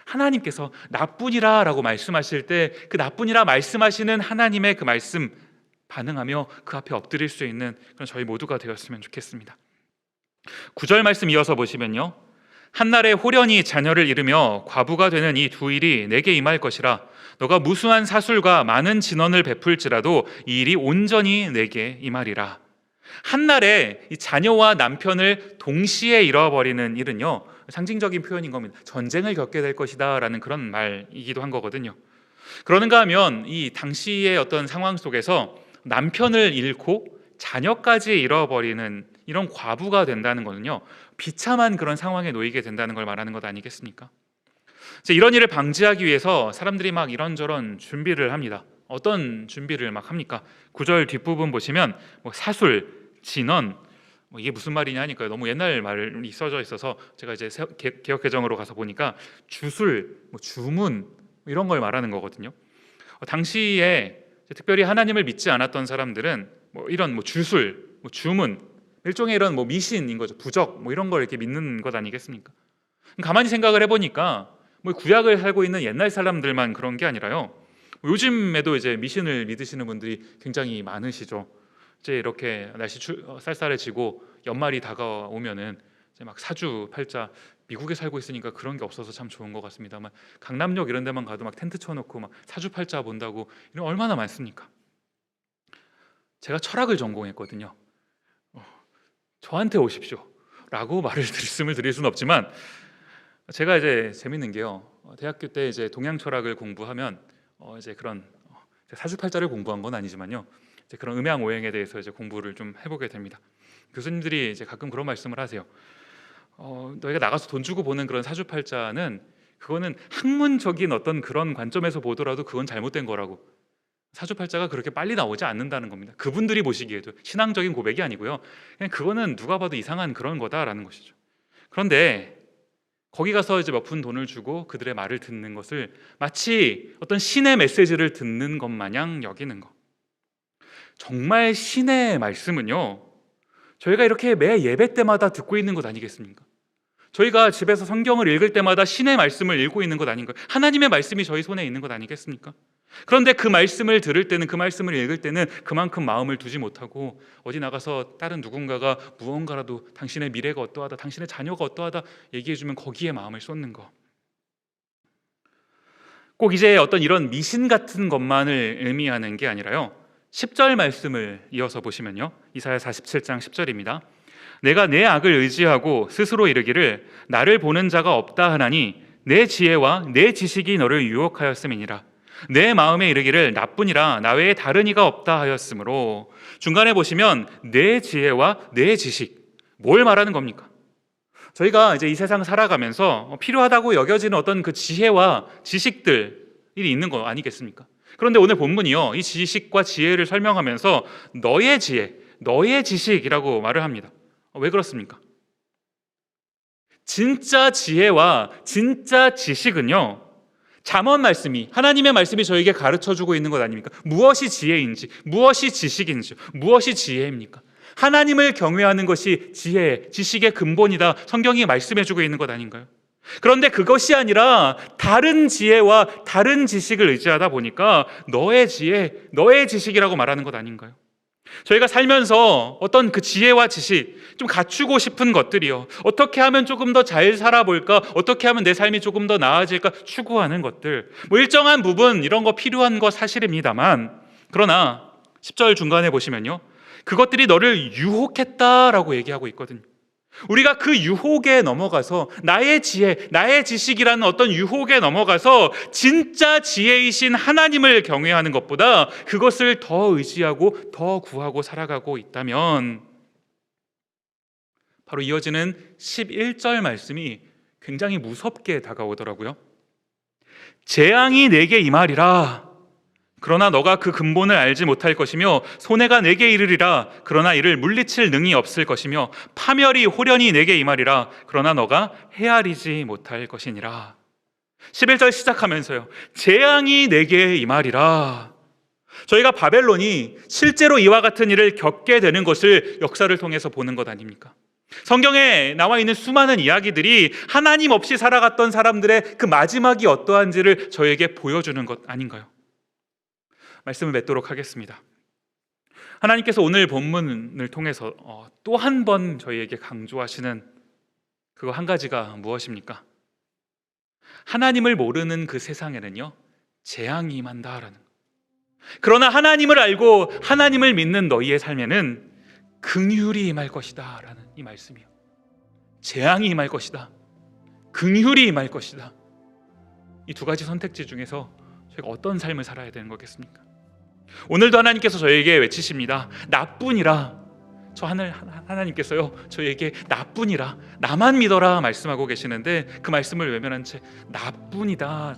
[SPEAKER 1] 하나님께서 나뿐이라 라고 말씀하실 때 그 나뿐이라 말씀하시는 하나님의 그 말씀 반응하며 그 앞에 엎드릴 수 있는 그런 저희 모두가 되었으면 좋겠습니다. 9절 말씀 이어서 보시면요, 한날에 호련히 자녀를 잃으며 과부가 되는 이 두 일이 내게 임할 것이라. 너가 무수한 사술과 많은 진언을 베풀지라도 이 일이 온전히 내게 임하리라. 한날에 이 자녀와 남편을 동시에 잃어버리는 일은요, 상징적인 표현인 겁니다. 전쟁을 겪게 될 것이다 라는 그런 말이기도 한 거거든요. 그러는가 하면 이 당시의 어떤 상황 속에서 남편을 잃고 자녀까지 잃어버리는 이런 과부가 된다는 거는요, 비참한 그런 상황에 놓이게 된다는 걸 말하는 것 아니겠습니까? 이런 일을 방지하기 위해서 사람들이 막 이런저런 준비를 합니다. 어떤 준비를 막 합니까? 9절 뒷부분 보시면 사술, 진언, 이게 무슨 말이냐 하니까 너무 옛날 말이 써져 있어서 제가 이제 개역개정으로 가서 보니까 주술, 주문 이런 걸 말하는 거거든요. 당시에 특별히 하나님을 믿지 않았던 사람들은 이런 주술, 주문, 일종의 이런 미신인 거죠. 부적 이런 걸 이렇게 믿는 것 아니겠습니까? 가만히 생각을 해보니까 구약을 살고 있는 옛날 사람들만 그런 게 아니라요, 요즘에도 이제 미신을 믿으시는 분들이 굉장히 많으시죠. 이제 이렇게 날씨 쌀쌀해지고 연말이 다가오면은 이제 막 사주팔자, 미국에 살고 있으니까 그런 게 없어서 참 좋은 것 같습니다만 강남역 이런 데만 가도 막 텐트 쳐놓고 막 사주팔자 본다고 이런 얼마나 많습니까? 제가 철학을 전공했거든요. 저한테 오십시오 라고 말씀을 드릴 수는 없지만, 제가 이제 재밌는 게요, 대학교 때 이제 동양 철학을 공부하면 이제 그런 사주팔자를 공부한 건 아니지만요, 이제 그런 음양오행에 대해서 이제 공부를 좀 해보게 됩니다. 교수님들이 이제 가끔 그런 말씀을 하세요. 너희가 나가서 돈 주고 보는 그런 사주팔자는 그거는 학문적인 어떤 그런 관점에서 보더라도 그건 잘못된 거라고. 사주팔자가 그렇게 빨리 나오지 않는다는 겁니다. 그분들이 보시기에도 신앙적인 고백이 아니고요, 그냥 그거는 누가 봐도 이상한 그런 거다라는 것이죠. 그런데 거기 가서 이제 몇 푼 돈을 주고 그들의 말을 듣는 것을 마치 어떤 신의 메시지를 듣는 것 마냥 여기는 것. 정말 신의 말씀은요, 저희가 이렇게 매 예배 때마다 듣고 있는 것 아니겠습니까? 저희가 집에서 성경을 읽을 때마다 신의 말씀을 읽고 있는 것 아닌가요? 하나님의 말씀이 저희 손에 있는 것 아니겠습니까? 그런데 그 말씀을 들을 때는, 그 말씀을 읽을 때는 그만큼 마음을 두지 못하고 어디 나가서 다른 누군가가 무언가라도 당신의 미래가 어떠하다, 당신의 자녀가 어떠하다 얘기해주면 거기에 마음을 쏟는 거. 꼭 이제 어떤 이런 미신 같은 것만을 의미하는 게 아니라요, 10절 말씀을 이어서 보시면요, 이사야 47장 10절입니다. 내가 내 악을 의지하고 스스로 이르기를 나를 보는 자가 없다 하나니 내 지혜와 내 지식이 너를 유혹하였음이니라. 내 마음에 이르기를 나뿐이라 나 외에 다른 이가 없다 하였으므로. 중간에 보시면 내 지혜와 내 지식, 뭘 말하는 겁니까? 저희가 이제 이 세상 살아가면서 필요하다고 여겨지는 어떤 그 지혜와 지식들이 있는 거 아니겠습니까? 그런데 오늘 본문이요, 이 지식과 지혜를 설명하면서 너의 지혜, 너의 지식이라고 말을 합니다. 왜 그렇습니까? 진짜 지혜와 진짜 지식은요, 잠언 말씀이, 하나님의 말씀이 저에게 가르쳐주고 있는 것 아닙니까? 무엇이 지혜인지, 무엇이 지식인지, 무엇이 지혜입니까? 하나님을 경외하는 것이 지혜, 지식의 근본이다, 성경이 말씀해주고 있는 것 아닌가요? 그런데 그것이 아니라 다른 지혜와 다른 지식을 의지하다 보니까 너의 지혜, 너의 지식이라고 말하는 것 아닌가요? 저희가 살면서 어떤 그 지혜와 지식, 좀 갖추고 싶은 것들이요, 어떻게 하면 조금 더 잘 살아볼까, 어떻게 하면 내 삶이 조금 더 나아질까 추구하는 것들, 일정한 부분 이런 거 필요한 거 사실입니다만, 그러나 10절 중간에 보시면요, 그것들이 너를 유혹했다라고 얘기하고 있거든요. 우리가 그 유혹에 넘어가서 나의 지혜, 나의 지식이라는 어떤 유혹에 넘어가서 진짜 지혜이신 하나님을 경외하는 것보다 그것을 더 의지하고 더 구하고 살아가고 있다면, 바로 이어지는 11절 말씀이 굉장히 무섭게 다가오더라고요. 재앙이 내게 임하리라. 그러나 너가 그 근본을 알지 못할 것이며 손해가 내게 이르리라. 그러나 이를 물리칠 능이 없을 것이며 파멸이 호련히 내게 임하리라. 그러나 너가 헤아리지 못할 것이니라. 11절 시작하면서요, 재앙이 내게 임하리라. 저희가 바벨론이 실제로 이와 같은 일을 겪게 되는 것을 역사를 통해서 보는 것 아닙니까? 성경에 나와 있는 수많은 이야기들이 하나님 없이 살아갔던 사람들의 그 마지막이 어떠한지를 저에게 보여주는 것 아닌가요? 말씀을 맺도록 하겠습니다. 하나님께서 오늘 본문을 통해서 또 한 번 저희에게 강조하시는 그거 한 가지가 무엇입니까? 하나님을 모르는 그 세상에는요, 재앙이 임한다라는. 그러나 하나님을 알고 하나님을 믿는 너희의 삶에는 긍휼이 임할 것이다 라는 이 말씀이요. 재앙이 임할 것이다, 긍휼이 임할 것이다. 이 두 가지 선택지 중에서 저희가 어떤 삶을 살아야 되는 거겠습니까? 오늘도 하나님께서 저에게 외치십니다. 나뿐이라. 하나님께서요, 저에게 나뿐이라, 나만 믿어라 말씀하고 계시는데, 그 말씀을 외면한 채 나뿐이다,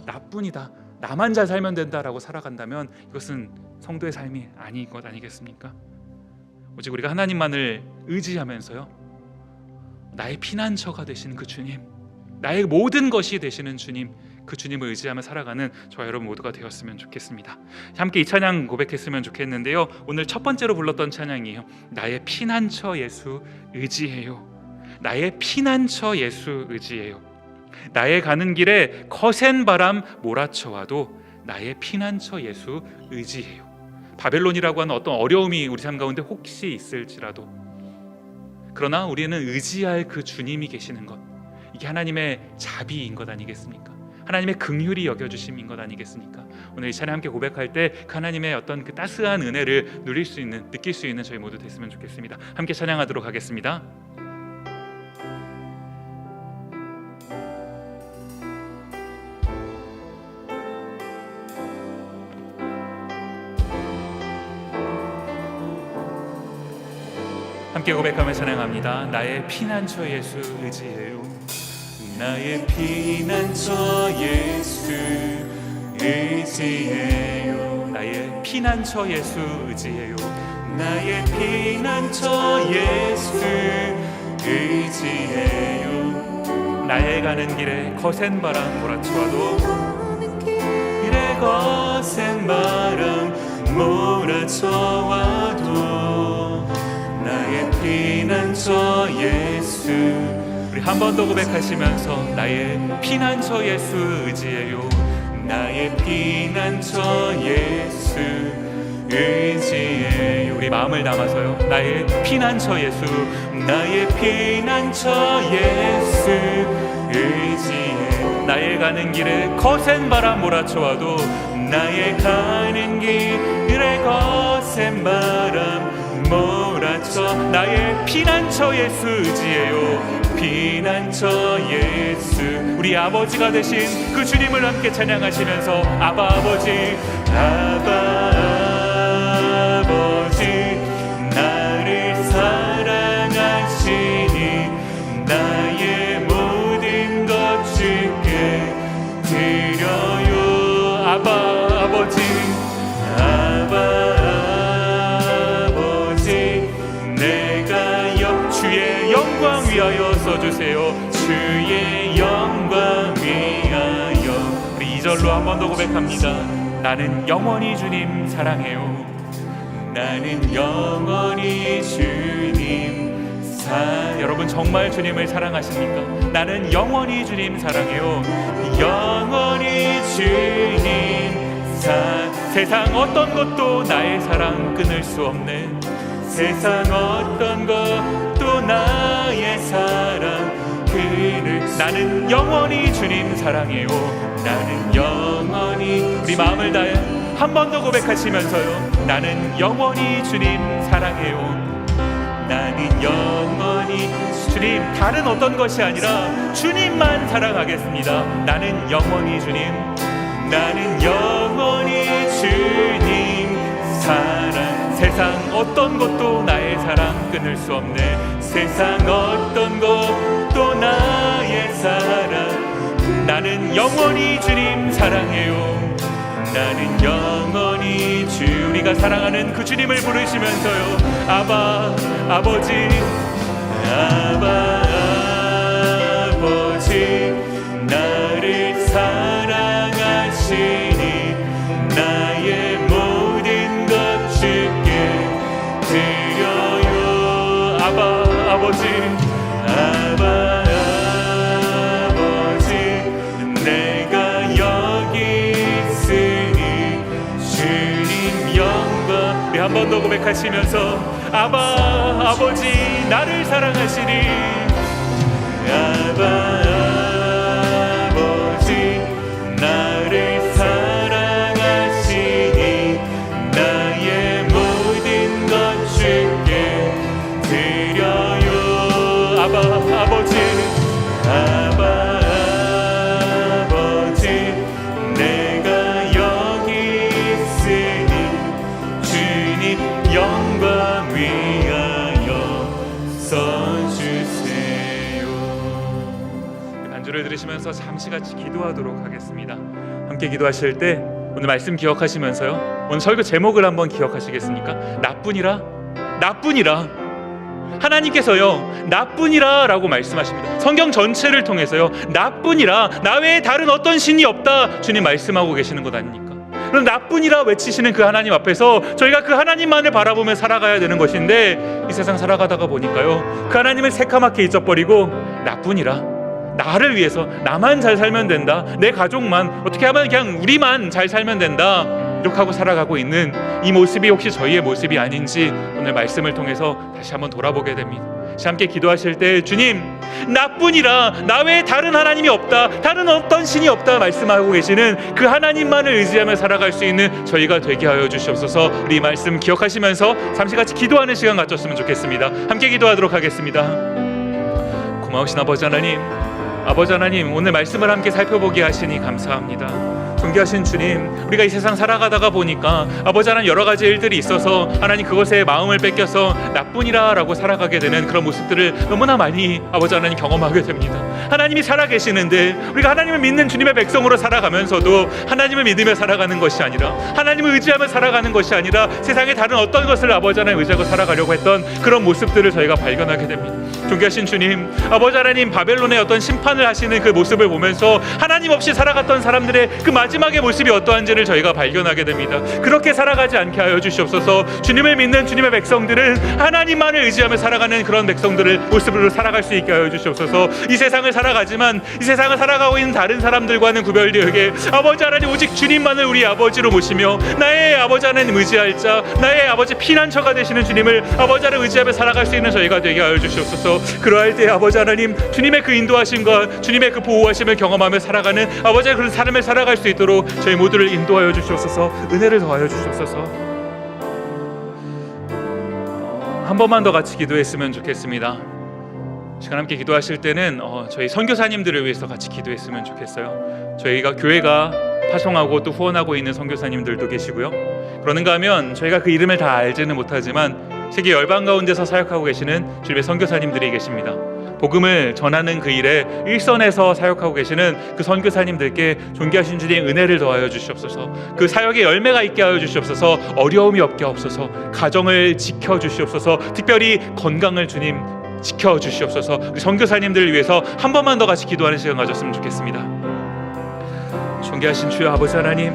[SPEAKER 1] 나만 잘 살면 된다라고 살아간다면 이것은 성도의 삶이 아닌 것 아니겠습니까? 오직 우리가 하나님만을 의지하면서요, 나의 피난처가 되시는 그 주님, 나의 모든 것이 되시는 주님, 그 주님을 의지하며 살아가는 저와 여러분 모두가 되었으면 좋겠습니다. 함께 이 찬양 고백했으면 좋겠는데요, 오늘 첫 번째로 불렀던 찬양이에요. 나의 피난처 예수 의지해요. 나의 피난처 예수 의지해요. 나의 가는 길에 거센 바람 몰아쳐와도 나의 피난처 예수 의지해요. 바벨론이라고 하는 어떤 어려움이 우리 삶 가운데 혹시 있을지라도, 그러나 우리는 의지할 그 주님이 계시는 것, 이게 하나님의 자비인 것 아니겠습니까? 하나님의 긍휼이 여겨주심인 것 아니겠습니까? 오늘 이 찬양 함께 고백할 때 그 하나님의 어떤 그 따스한 은혜를 누릴 수 있는, 느낄 수 있는 저희 모두 됐으면 좋겠습니다. 함께 찬양하도록 하겠습니다. 함께 고백하며 찬양합니다. 나의 피난처 예수 의지해요. 나의 피난처 예수 의지해요. 나의 피난처 예수 의지해요. 나의 피난처 예수 의지해요. 나의 가는 길에 거센 바람 몰아쳐와도, 길에 거센 바람 몰아쳐와도 나의 피난처 예수. 우리 한 번 더 고백하시면서 나의 피난처 예수 의지해요. 나의 피난처 예수 의지해요. 우리 마음을 담아서요, 나의 피난처 예수, 나의 피난처 예수 의지해요. 나의 가는 길에 거센 바람 몰아쳐와도, 나의 가는 길에 거센 바람 몰아쳐, 나의 피난처 예수 의지해요. 피난처 예수. 우리 아버지가 되신 그 주님을 함께 찬양하시면서, 아바 아버지, 아바 아버지, 나를 사랑하시니 나의 모든 것 주께 드려요. 아바 아버지, 아바 주의 영광 위하여 써주세요. 주의 영광 위하여. 우리 2절로 한 번 더 고백합니다. 나는 영원히 주님 사랑해요. 나는 영원히 주님 여러분 정말 주님을 사랑하십니까? 나는 영원히 주님 사랑해요. 영원히 주님 세상 어떤 것도 나의 사랑 끊을 수 없네. 세상 어떤 것도 나의 사랑 끊을. 나는 영원히 주님 사랑해요. 나는 영원히. 우리 마음을 다해 한 번 더 고백하시면서요, 나는 영원히 주님 사랑해요. 나는 영원히 주님, 다른 어떤 것이 아니라 주님만 사랑하겠습니다. 나는 영원히 주님, 나는 영원히 주님 사랑. 세상 어떤 것도 나의 사랑 끊을 수 없네. 세상 어떤 것도 나의 사랑. 나는 영원히 주님 사랑해요. 나는 영원히 우리가 사랑하는 그 주님을 부르시면서요, 아바 아버지, 아바 아버지, 나를 사랑하시니 번 더 고백하시면서 아버지 나를 사랑하시니 아버지 나를 사랑하시니 나의 모든 것 주께 드려요. 아버지 내가 여기 있으니 주님 영광 위하여 써주세요. 반주를 들으시면서 잠시 같이 기도하도록 하겠습니다. 함께 기도하실 때 오늘 말씀 기억하시면서요, 오늘 설교 제목을 한번 기억하시겠습니까? 나뿐이라. 하나님께서요 나뿐이라 라고 말씀하십니다. 성경 전체를 통해서요 나뿐이라, 나 외에 다른 어떤 신이 없다 주님 말씀하고 계시는 것 아닙니까? 그럼 나뿐이라 외치시는 그 하나님 앞에서 저희가 그 하나님만을 바라보며 살아가야 되는 것인데, 이 세상 살아가다가 보니까요 그 하나님을 새카맣게 잊어버리고 나뿐이라, 나를 위해서 나만 잘 살면 된다, 내 가족만 어떻게 하면 그냥 우리만 잘 살면 된다, 이렇게 하고 살아가고 있는 이 모습이 혹시 저희의 모습이 아닌지 오늘 말씀을 통해서 다시 한번 돌아보게 됩니다. 함께 기도하실 때 주님 나뿐이라, 나 외에 다른 하나님이 없다, 다른 어떤 신이 없다 말씀하고 계시는 그 하나님만을 의지하며 살아갈 수 있는 저희가 되게 하여 주시옵소서. 우리 말씀 기억하시면서 잠시 같이 기도하는 시간 가졌으면 좋겠습니다. 함께 기도하도록 하겠습니다. 고마우신 아버지 하나님, 오늘 말씀을 함께 살펴보게 하시니 감사합니다. 존귀하신 주님, 우리가 이 세상 살아가다가 보니까 아버지 하나님 여러 가지 일들이 있어서 하나님 그것에 마음을 뺏겨서 나뿐이라 라고 살아가게 되는 그런 모습들을 너무나 많이 아버지 하나님 경험하게 됩니다. 하나님이 살아계시는데 우리가 하나님을 믿는 주님의 백성으로 살아가면서도 하나님을 믿으며 살아가는 것이 아니라, 하나님을 의지하며 살아가는 것이 아니라 세상의 다른 어떤 것을 아버지 하나님 의지하고 살아가려고 했던 그런 모습들을 저희가 발견하게 됩니다. 존귀하신 주님, 아버지 하나님 바벨론의 어떤 심판을 하시는 그 모습을 보면서 하나님 없이 살아갔던 사람들의 그 마지막의 모습이 어떠한지를 저희가 발견하게 됩니다. 그렇게 살아가지 않게 하여 주시옵소서. 주님을 믿는 주님의 백성들은 하나님만을 의지하며 살아가는 그런 백성들을 모습으로 살아갈 수 있게 하여 주시옵소서. 이 세상을 살아가지만 이 세상을 살아가고 있는 다른 사람들과는 구별되게 아버지 하나님 오직 주님만을 우리 아버지로 모시며 나의 아버지 하나님 의지할 자, 나의 아버지 피난처가 되시는 주님을 아버지 하나님 의지하며 살아갈 수 있는 저희가 되게 하여 주시옵소서. 그러할 때 아버지 하나님 주님의 그 인도하심과 주님의 그 보호하심을 경험하며 살아가는 아버지의 그런 삶을 살아갈 수 있도록 저희 모두를 인도하여 주시옵소서. 은혜를 더하여 주시옵소서. 한 번만 더 같이 기도했으면 좋겠습니다. 시간 함께 기도하실 때는 저희 선교사님들을 위해서 같이 기도했으면 좋겠어요. 저희가 교회가 파송하고 또 후원하고 있는 선교사님들도 계시고요. 그러는가 하면 저희가 그 이름을 다 알지는 못하지만 세계 열방 가운데서 사역하고 계시는 주님의 선교사님들이 계십니다. 복음을 전하는 그 일에 일선에서 사역하고 계시는 그 선교사님들께 존귀하신 주님 은혜를 더하여 주시옵소서. 그 사역에 열매가 있게 하여 주시옵소서. 어려움이 없게 하옵소서. 가정을 지켜 주시옵소서. 특별히 건강을 주님 지켜 주시옵소서. 우리 선교사님들을 위해서 한 번만 더 같이 기도하는 시간 가졌으면 좋겠습니다. 존귀하신 주여 아버지 하나님,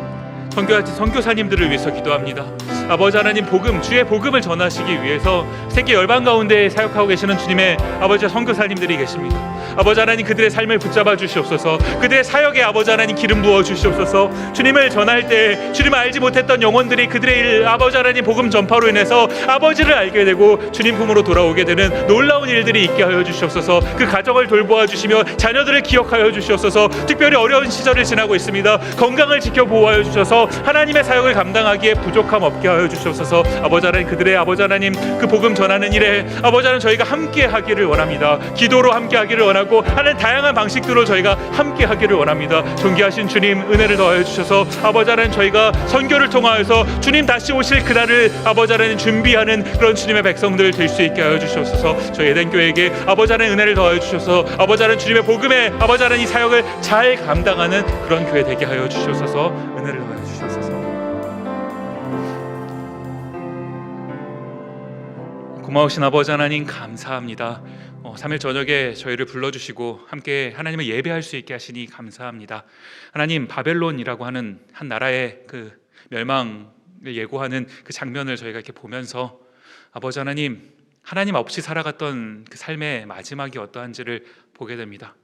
[SPEAKER 1] 선교사님들을 위해서 기도합니다. 아버지 하나님 복음, 주의 복음을 전하시기 위해서 세계 열방 가운데 사역하고 계시는 주님의 아버지 선교사님들이 계십니다. 아버지 하나님 그들의 삶을 붙잡아 주시옵소서. 그들의 사역에 아버지 하나님 기름 부어 주시옵소서. 주님을 전할 때 주님을 알지 못했던 영혼들이 그들의 일, 아버지 하나님 복음 전파로 인해서 아버지를 알게 되고 주님 품으로 돌아오게 되는 놀라운 일들이 있게 하여 주시옵소서. 그 가정을 돌보아 주시며 자녀들을 기억하여 주시옵소서. 특별히 어려운 시절을 지나고 있습니다. 건강을 지켜 보호하여 주셔서 하나님의 사역을 감당하기에 부족함 없게 하여 주시옵소서. 아버지 하나님 그들의 아버지 하나님 그 복음 전하는 일에 아버지 하나님 저희가 함께 하기를 원합니다. 기도로 함께 하기를 원하고 하는 다양한 방식들로 저희가 함께 하기를 원합니다. 존귀하신 주님 은혜를 더하여 주셔서 아버지 하나님 저희가 선교를 통하여서 주님 다시 오실 그날을 아버지 하나님 준비하는 그런 주님의 백성들 될 수 있게 하여 주시옵소서. 저희 에덴교회에게 아버지 하나님 은혜를 더하여 주셔서 아버지 하나님 주님의 복음에 아버지 하나님 이 사역을 잘 감당하는 그런 교회 되게 하여 주시옵소서. 은혜를 더하여 주시옵소서. 고마우신 아버지 하나님 감사합니다. 3일 저녁에 저희를 불러주시고 함께 하나님을 예배할 수 있게 하시니 감사합니다. 하나님 바벨론이라고 하는 한 나라의 그 멸망을 예고하는 그 장면을 저희가 이렇게 보면서 아버지 하나님 없이 살아갔던 그 삶의 마지막이 어떠한지를 보게 됩니다.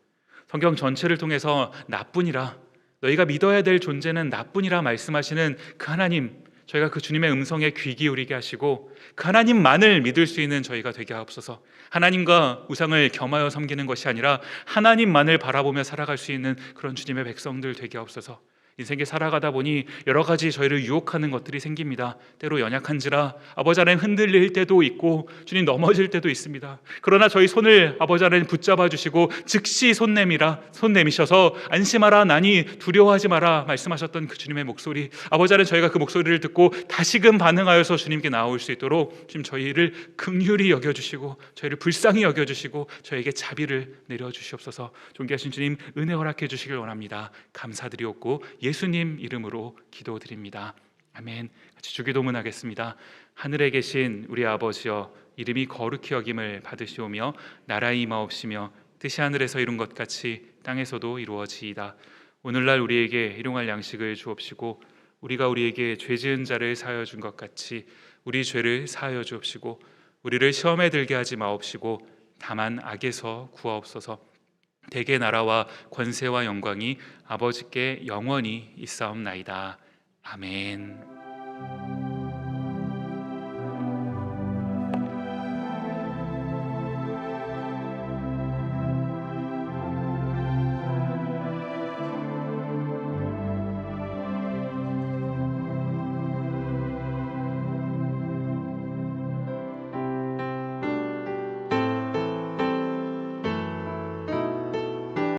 [SPEAKER 1] 성경 전체를 통해서 나뿐이라, 너희가 믿어야 될 존재는 나뿐이라 말씀하시는 그 하나님, 저희가 그 주님의 음성에 귀 기울이게 하시고 그 하나님만을 믿을 수 있는 저희가 되게 하옵소서. 하나님과 우상을 겸하여 섬기는 것이 아니라 하나님만을 바라보며 살아갈 수 있는 그런 주님의 백성들 되게 하옵소서. 인생에 살아가다 보니 여러 가지 저희를 유혹하는 것들이 생깁니다. 때로 연약한지라 아버지 안에 흔들릴 때도 있고 주님 넘어질 때도 있습니다. 그러나 저희 손을 아버지 안에 붙잡아 주시고 즉시 손 내미셔서 안심하라 나니 두려워하지 마라 말씀하셨던 그 주님의 목소리, 아버지 안에 저희가 그 목소리를 듣고 다시금 반응하여서 주님께 나올 수 있도록 지금 저희를 긍휼히 여겨주시고 저희를 불쌍히 여겨주시고 저에게 자비를 내려주시옵소서. 존귀하신 주님, 은혜 허락해 주시길 원합니다. 감사드리옵고 예수님 이름으로 기도드립니다. 아멘. 같이 주기도문 하겠습니다. 하늘에 계신 우리 아버지여, 이름이 거룩히 여김을 받으시오며 나라의 임하옵시며 뜻이 하늘에서 이룬 것 같이 땅에서도 이루어지이다. 오늘날 우리에게 일용할 양식을 주옵시고 우리가 우리에게 죄 지은 자를 사하여 준 것 같이 우리 죄를 사하여 주옵시고 우리를 시험에 들게 하지 마옵시고 다만 악에서 구하옵소서. 대개 나라와 권세와 영광이 아버지께 영원히 있사옵나이다. 아멘.